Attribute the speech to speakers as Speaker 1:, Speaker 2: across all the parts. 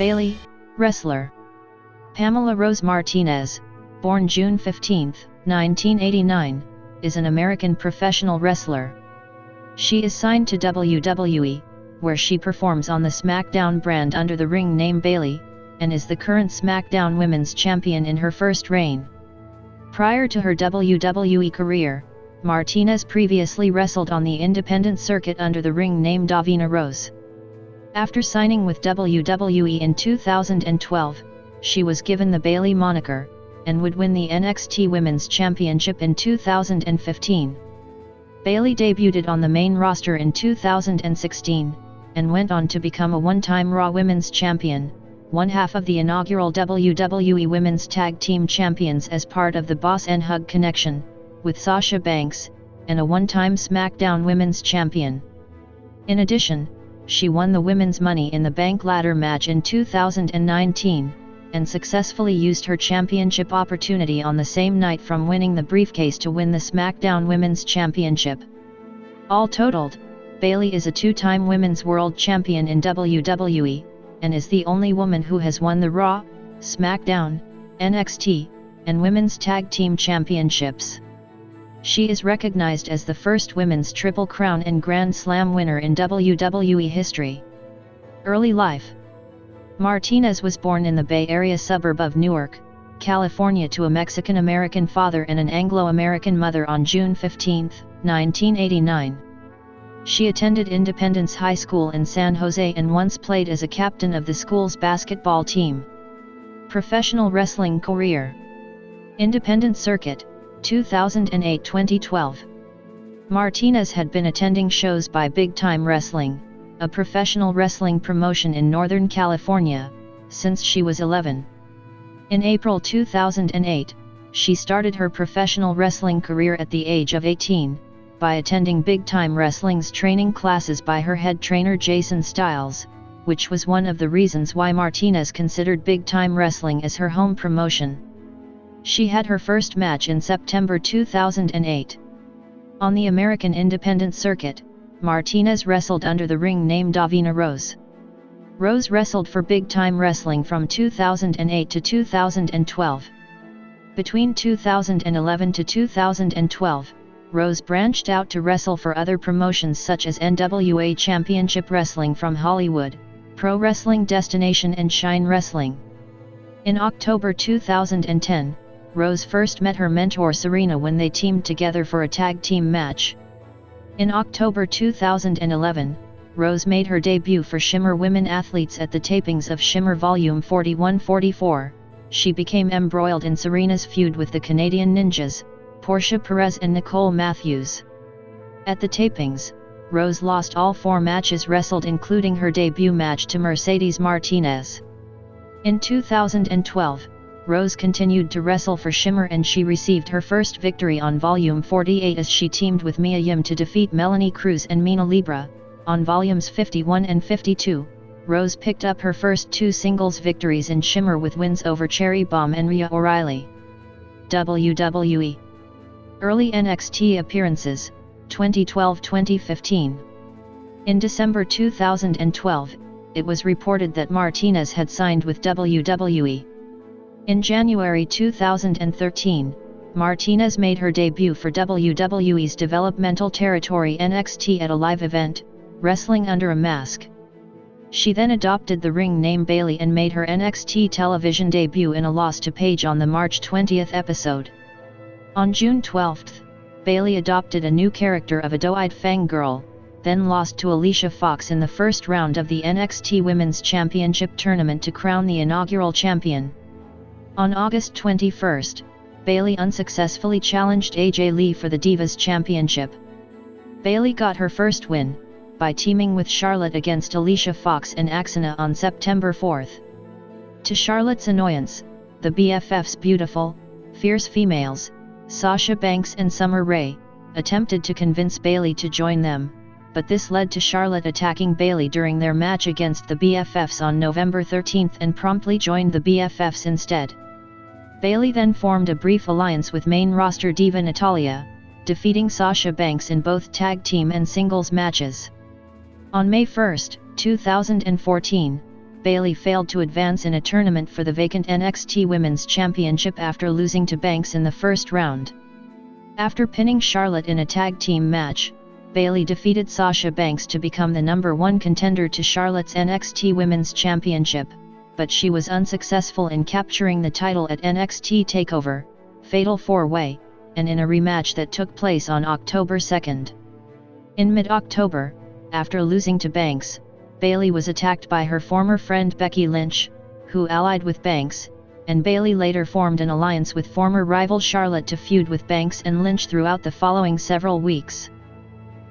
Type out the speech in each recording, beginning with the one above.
Speaker 1: Bayley, wrestler. Pamela Rose Martinez, born June 15, 1989, is an American professional wrestler. She is signed to WWE, where she performs on the SmackDown brand under the ring name Bayley, and is the current SmackDown Women's Champion in her first reign. Prior to her WWE career, Martinez previously wrestled on the independent circuit under the ring name Davina Rose. After signing with WWE in 2012, she was given the Bayley moniker, and would win the NXT Women's Championship in 2015. Bayley debuted on the main roster in 2016, and went on to become a one-time Raw Women's Champion, one half of the inaugural WWE Women's Tag Team Champions as part of the Boss and Hug Connection, with Sasha Banks, and a one-time SmackDown Women's Champion. In addition, she won the Women's Money in the Bank ladder match in 2019, and successfully used her championship opportunity on the same night from winning the briefcase to win the SmackDown Women's Championship. All totaled, Bayley is a two-time Women's World Champion in WWE, and is the only woman who has won the Raw, SmackDown, NXT, and Women's Tag Team Championships. She is recognized as the first Women's Triple Crown and Grand Slam winner in WWE history. Early life. Martinez was born in the Bay Area suburb of Newark, California to a Mexican-American father and an Anglo-American mother on June 15, 1989. She attended Independence High School in San Jose and once played as a captain of the school's basketball team. Professional wrestling career. Independent circuit, 2008-2012. Martinez had been attending shows by Big Time Wrestling, a professional wrestling promotion in Northern California, since she was 11. In April 2008, she started her professional wrestling career at the age of 18, by attending Big Time Wrestling's training classes by her head trainer Jason Styles, which was one of the reasons why Martinez considered Big Time Wrestling as her home promotion. She had her first match in September 2008. On the American independent circuit, Martinez wrestled under the ring name Davina Rose. Rose wrestled for Big Time Wrestling from 2008 to 2012. Between 2011 to 2012, Rose branched out to wrestle for other promotions such as NWA Championship Wrestling from Hollywood, Pro Wrestling Destination and Shine Wrestling. In October 2010, Rose first met her mentor Serena when they teamed together for a tag team match. In October 2011, Rose made her debut for Shimmer Women Athletes at the tapings of Shimmer Volume 41-44. She became embroiled in Serena's feud with the Canadian Ninjas, Portia Perez and Nicole Matthews. At the tapings, Rose lost all 4 matches wrestled including her debut match to Mercedes Martinez. In 2012, Rose continued to wrestle for Shimmer and she received her first victory on Volume 48 as she teamed with Mia Yim to defeat Melanie Cruz and Mina Libra. On Volumes 51 and 52, Rose picked up her first 2 singles victories in Shimmer with wins over Cherry Bomb and Rhea O'Reilly. WWE. Early NXT appearances, 2012-2015. In December 2012, it was reported that Martinez had signed with WWE. In January 2013, Martinez made her debut for WWE's developmental territory NXT at a live event, wrestling under a mask. She then adopted the ring name Bayley and made her NXT television debut in a loss to Paige on the March 20 episode. On June 12, Bayley adopted a new character of a doe-eyed fangirl, then lost to Alicia Fox in the first round of the NXT Women's Championship tournament to crown the inaugural champion. On August 21, Bayley unsuccessfully challenged AJ Lee for the Divas Championship. Bayley got her first win, by teaming with Charlotte against Alicia Fox and Axana on September 4. To Charlotte's annoyance, the BFFs Beautiful, Fierce Females, Sasha Banks and Summer Rae, attempted to convince Bayley to join them, but this led to Charlotte attacking Bayley during their match against the BFFs on November 13 and promptly joined the BFFs instead. Bayley then formed a brief alliance with main roster diva Natalya, defeating Sasha Banks in both tag team and singles matches. On May 1, 2014, Bayley failed to advance in a tournament for the vacant NXT Women's Championship after losing to Banks in the first round. After pinning Charlotte in a tag team match, Bayley defeated Sasha Banks to become the number 1 contender to Charlotte's NXT Women's Championship, but she was unsuccessful in capturing the title at NXT TakeOver, Fatal 4-Way, and in a rematch that took place on October 2. In mid-October, after losing to Banks, Bayley was attacked by her former friend Becky Lynch, who allied with Banks, and Bayley later formed an alliance with former rival Charlotte to feud with Banks and Lynch throughout the following several weeks.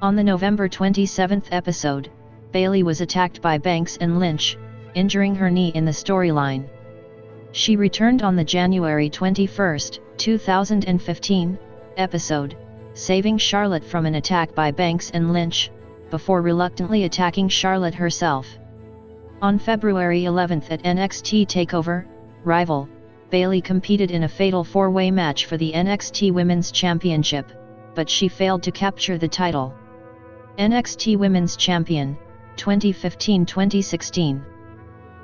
Speaker 1: On the November 27 episode, Bayley was attacked by Banks and Lynch, injuring her knee in the storyline. She returned on the January 21, 2015, episode, saving Charlotte from an attack by Banks and Lynch, before reluctantly attacking Charlotte herself. On February 11 at NXT TakeOver, Rival, Bayley competed in a fatal 4-way match for the NXT Women's Championship, but she failed to capture the title. NXT Women's Champion, 2015-2016.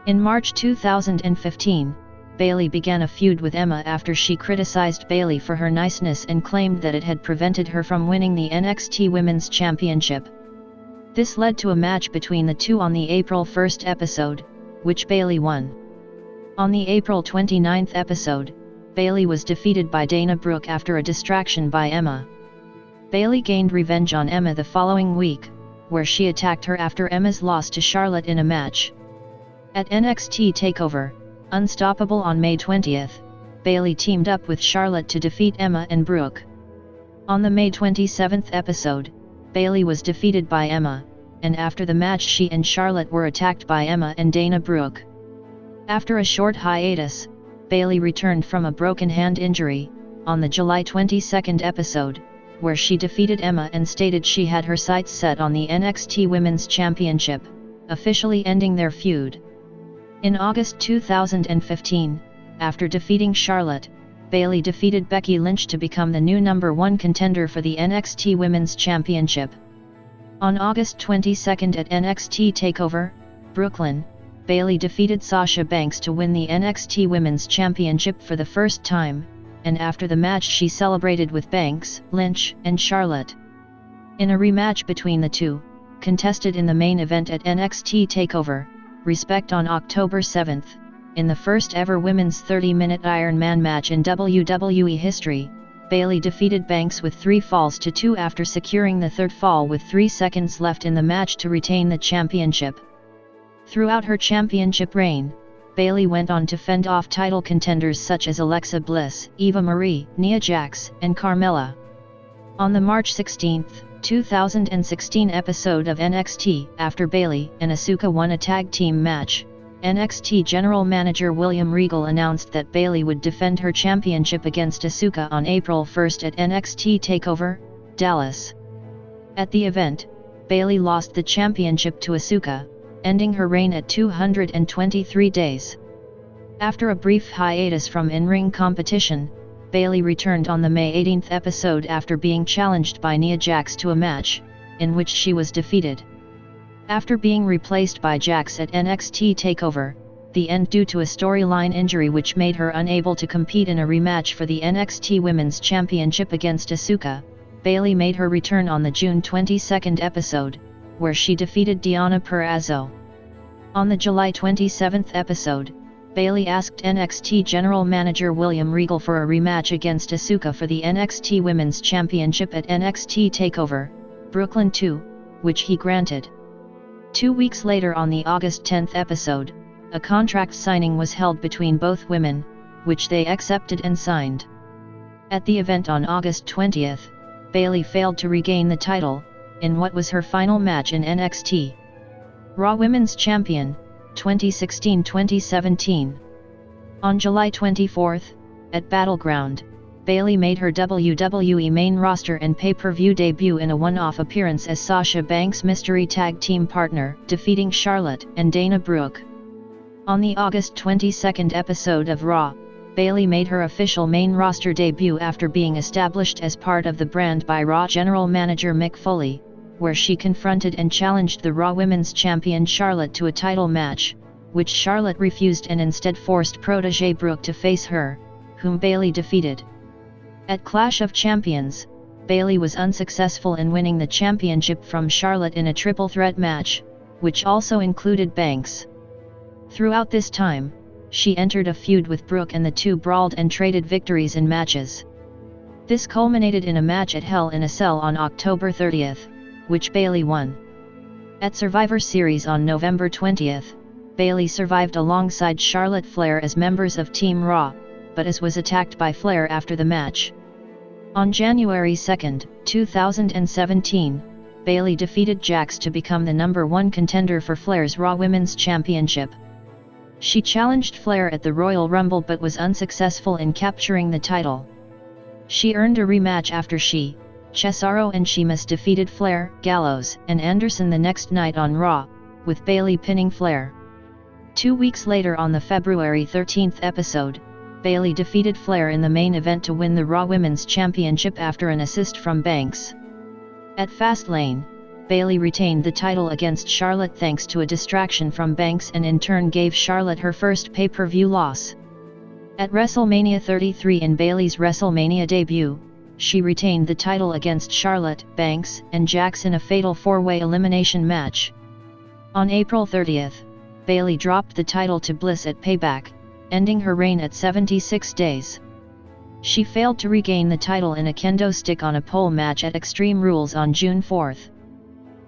Speaker 1: In March 2015, Bayley began a feud with Emma after she criticized Bayley for her niceness and claimed that it had prevented her from winning the NXT Women's Championship. This led to a match between the two on the April 1 episode, which Bayley won. On the April 29 episode, Bayley was defeated by Dana Brooke after a distraction by Emma. Bayley gained revenge on Emma the following week, where she attacked her after Emma's loss to Charlotte in a match. At NXT TakeOver, Unstoppable on May 20, Bayley teamed up with Charlotte to defeat Emma and Brooke. On the May 27 episode, Bayley was defeated by Emma, and after the match she and Charlotte were attacked by Emma and Dana Brooke. After a short hiatus, Bayley returned from a broken hand injury, on the July 22 episode, where she defeated Emma and stated she had her sights set on the NXT Women's Championship, officially ending their feud. In August 2015, after defeating Charlotte, Bayley defeated Becky Lynch to become the new number 1 contender for the NXT Women's Championship. On August 22 at NXT TakeOver, Brooklyn, Bayley defeated Sasha Banks to win the NXT Women's Championship for the first time, and after the match she celebrated with Banks, Lynch, and Charlotte. In a rematch between the two, contested in the main event at NXT TakeOver, Respect on October 7, in the first ever women's 30-minute Iron Man match in WWE history, Bayley defeated Banks with 3 falls to 2 after securing the third fall with 3 seconds left in the match to retain the championship. Throughout her championship reign, Bayley went on to fend off title contenders such as Alexa Bliss, Eva Marie, Nia Jax, and Carmella. On the March 16, 2016 episode of NXT, after Bayley and Asuka won a tag team match, NXT General Manager William Regal announced that Bayley would defend her championship against Asuka on April 1 at NXT TakeOver, Dallas. At the event, Bayley lost the championship to Asuka, ending her reign at 223 days. After a brief hiatus from in-ring competition, Bayley returned on the May 18 episode after being challenged by Nia Jax to a match, in which she was defeated. After being replaced by Jax at NXT TakeOver, the end due to a storyline injury which made her unable to compete in a rematch for the NXT Women's Championship against Asuka, Bayley made her return on the June 22 episode, where she defeated Deonna Purrazzo. On the July 27 episode, Bayley asked NXT General Manager William Regal for a rematch against Asuka for the NXT Women's Championship at NXT TakeOver, Brooklyn 2, which he granted. 2 weeks later on the August 10 episode, a contract signing was held between both women, which they accepted and signed. At the event on August 20, Bayley failed to regain the title, in what was her final match in NXT. Raw Women's Champion, 2016-2017. On July 24, at Battleground, Bayley made her WWE main roster and pay-per-view debut in a one-off appearance as Sasha Banks' mystery tag team partner, defeating Charlotte and Dana Brooke. On the August 22 episode of Raw, Bayley made her official main roster debut after being established as part of the brand by Raw general manager Mick Foley, where she confronted and challenged the Raw Women's Champion Charlotte to a title match, which Charlotte refused and instead forced protégé Brooke to face her, whom Bayley defeated. At Clash of Champions, Bayley was unsuccessful in winning the championship from Charlotte in a triple threat match, which also included Banks. Throughout this time, she entered a feud with Brooke and the two brawled and traded victories in matches. This culminated in a match at Hell in a Cell on October 30th, which Bayley won. At Survivor Series on November 20th, Bayley survived alongside Charlotte Flair as members of Team Raw, but was attacked by Flair after the match. On January 2, 2017, Bayley defeated Jax to become the #1 contender for Flair's Raw Women's Championship. She challenged Flair at the Royal Rumble but was unsuccessful in capturing the title. She earned a rematch after Cesaro and Sheamus defeated Flair, Gallows, and Anderson the next night on Raw, with Bayley pinning Flair. 2 weeks later on the February 13th episode, Bayley defeated Flair in the main event to win the Raw Women's Championship after an assist from Banks. At Fastlane, Bayley retained the title against Charlotte thanks to a distraction from Banks and in turn gave Charlotte her first pay-per-view loss. At WrestleMania 33 in Bayley's WrestleMania debut, she retained the title against Charlotte, Banks, and Jax in a fatal four-way elimination match. On April 30th, Bayley dropped the title to Bliss at Payback, ending her reign at 76 days. She failed to regain the title in a kendo stick on a pole match at Extreme Rules on June 4.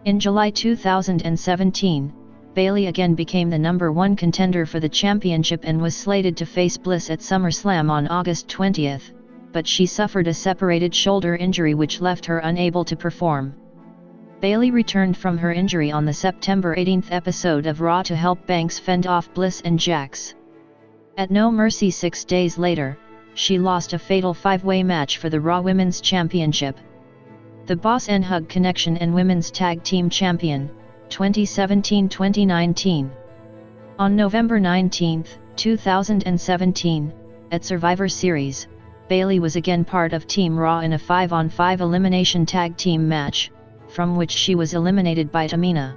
Speaker 1: In July 2017, Bayley again became the #1 contender for the championship and was slated to face Bliss at SummerSlam on August 20, but she suffered a separated shoulder injury which left her unable to perform. Bayley returned from her injury on the September 18 episode of Raw to help Banks fend off Bliss and Jax. At No Mercy 6 days later, she lost a fatal 5-way match for the Raw Women's Championship. The Boss and Hug Connection and Women's Tag Team Champion, 2017-2019. On November 19, 2017, at Survivor Series, Bayley was again part of Team Raw in a 5-on-5 elimination tag team match, from which she was eliminated by Tamina.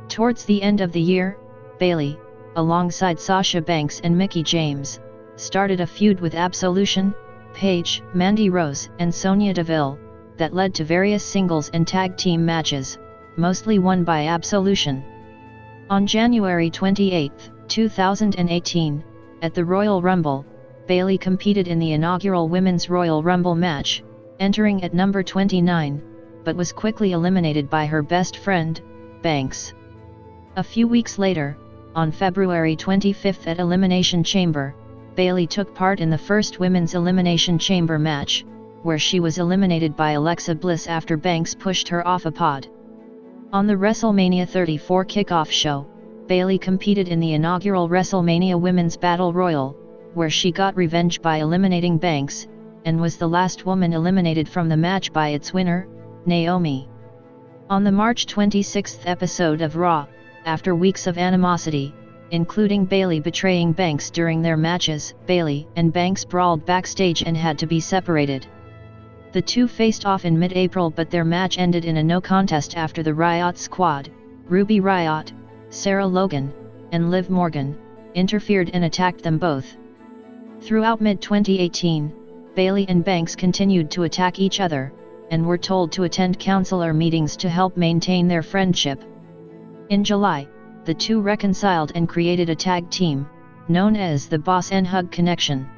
Speaker 1: Towards the end of the year, Bayley, alongside Sasha Banks and Mickie James, started a feud with Absolution, Paige, Mandy Rose, and Sonya Deville, that led to various singles and tag team matches, mostly won by Absolution. On January 28, 2018, at the Royal Rumble, Bayley competed in the inaugural Women's Royal Rumble match, entering at number 29, but was quickly eliminated by her best friend, Banks. A few weeks later, on February 25 at Elimination Chamber, Bayley took part in the first Women's Elimination Chamber match, where she was eliminated by Alexa Bliss after Banks pushed her off a pod. On the WrestleMania 34 kickoff show, Bayley competed in the inaugural WrestleMania Women's Battle Royal, where she got revenge by eliminating Banks, and was the last woman eliminated from the match by its winner, Naomi. On the March 26 episode of Raw, after weeks of animosity, including Bayley betraying Banks during their matches, Bayley and Banks brawled backstage and had to be separated. The two faced off in mid-April but their match ended in a no contest after the Riot Squad, Ruby Riott, Sarah Logan, and Liv Morgan, interfered and attacked them both. Throughout mid-2018, Bayley and Banks continued to attack each other, and were told to attend counselor meetings to help maintain their friendship. In July, the two reconciled and created a tag team, known as the Boss and Hug Connection.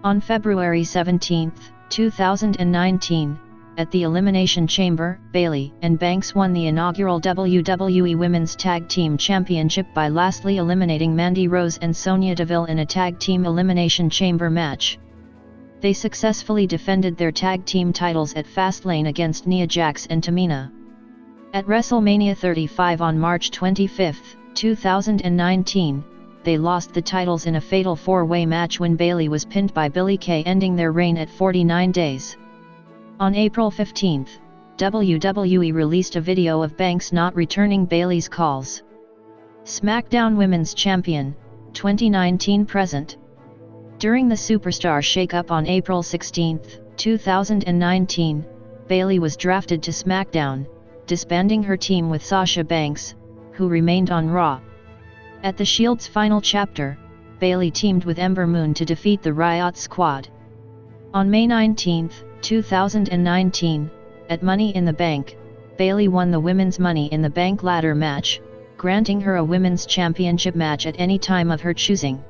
Speaker 1: On February 17, 2019, at the Elimination Chamber, Bayley and Banks won the inaugural WWE Women's Tag Team Championship by lastly eliminating Mandy Rose and Sonya Deville in a Tag Team Elimination Chamber match. They successfully defended their tag team titles at Fastlane against Nia Jax and Tamina. At WrestleMania 35 on March 25, 2019, they lost the titles in a fatal 4-way match when Bayley was pinned by Billie Kay, ending their reign at 49 days. On April 15, WWE released a video of Banks not returning Bayley's calls. SmackDown Women's Champion, 2019 present. During the Superstar shakeup on April 16, 2019, Bayley was drafted to SmackDown, disbanding her team with Sasha Banks, who remained on Raw. At the Shield's final chapter, Bayley teamed with Ember Moon to defeat the Riot Squad. On May 19, 2019, at Money in the Bank, Bayley won the Women's Money in the Bank ladder match, granting her a Women's Championship match at any time of her choosing.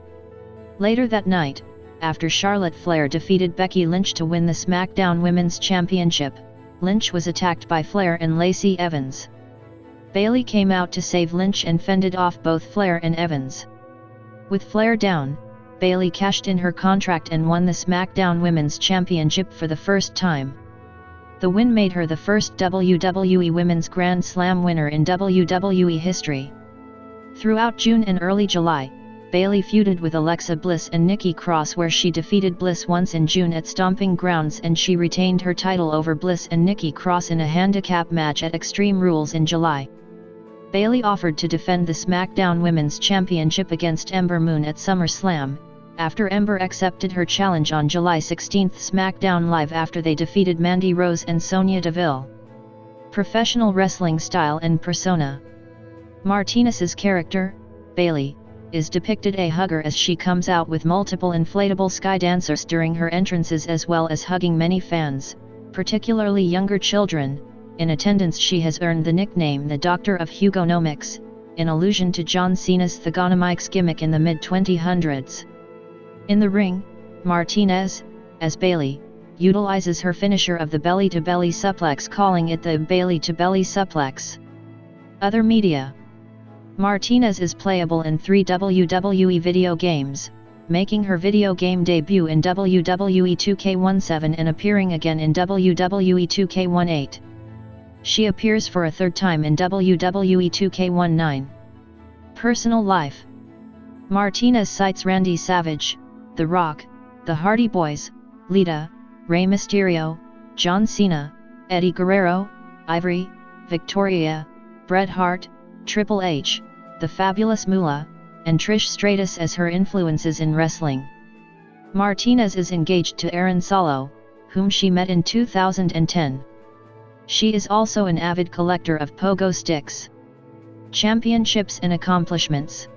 Speaker 1: Later that night, after Charlotte Flair defeated Becky Lynch to win the SmackDown Women's Championship, Lynch was attacked by Flair and Lacey Evans. Bayley came out to save Lynch and fended off both Flair and Evans. With Flair down, Bayley cashed in her contract and won the SmackDown Women's Championship for the first time. The win made her the first WWE Women's Grand Slam winner in WWE history. Throughout June and early July, Bayley feuded with Alexa Bliss and Nikki Cross, where she defeated Bliss once in June at Stomping Grounds, and she retained her title over Bliss and Nikki Cross in a handicap match at Extreme Rules in July. Bayley offered to defend the SmackDown Women's Championship against Ember Moon at SummerSlam, after Ember accepted her challenge on July 16 SmackDown Live after they defeated Mandy Rose and Sonya Deville. Professional wrestling style and persona. Martinez's character, Bayley, is depicted a hugger as she comes out with multiple inflatable sky dancers during her entrances, as well as hugging many fans, particularly younger children. In attendance, she has earned the nickname the Doctor of Hugonomics, in allusion to John Cena's Thugonomics gimmick in the mid-2000s. In the ring, Martinez, as Bayley, utilizes her finisher of the belly-to-belly suplex, calling it the Bayley-to-belly suplex. Other media. Martinez is playable in 3 WWE video games, making her video game debut in WWE 2K17 and appearing again in WWE 2K18. She appears for a third time in WWE 2K19. Personal life. Martinez cites Randy Savage, The Rock, The Hardy Boys, Lita, Rey Mysterio, John Cena, Eddie Guerrero, Ivory, Victoria, Bret Hart, Triple H, The Fabulous Moolah, and Trish Stratus as her influences in wrestling. Martinez is engaged to Aaron Solo, whom she met in 2010. She is also an avid collector of pogo sticks. Championships and accomplishments.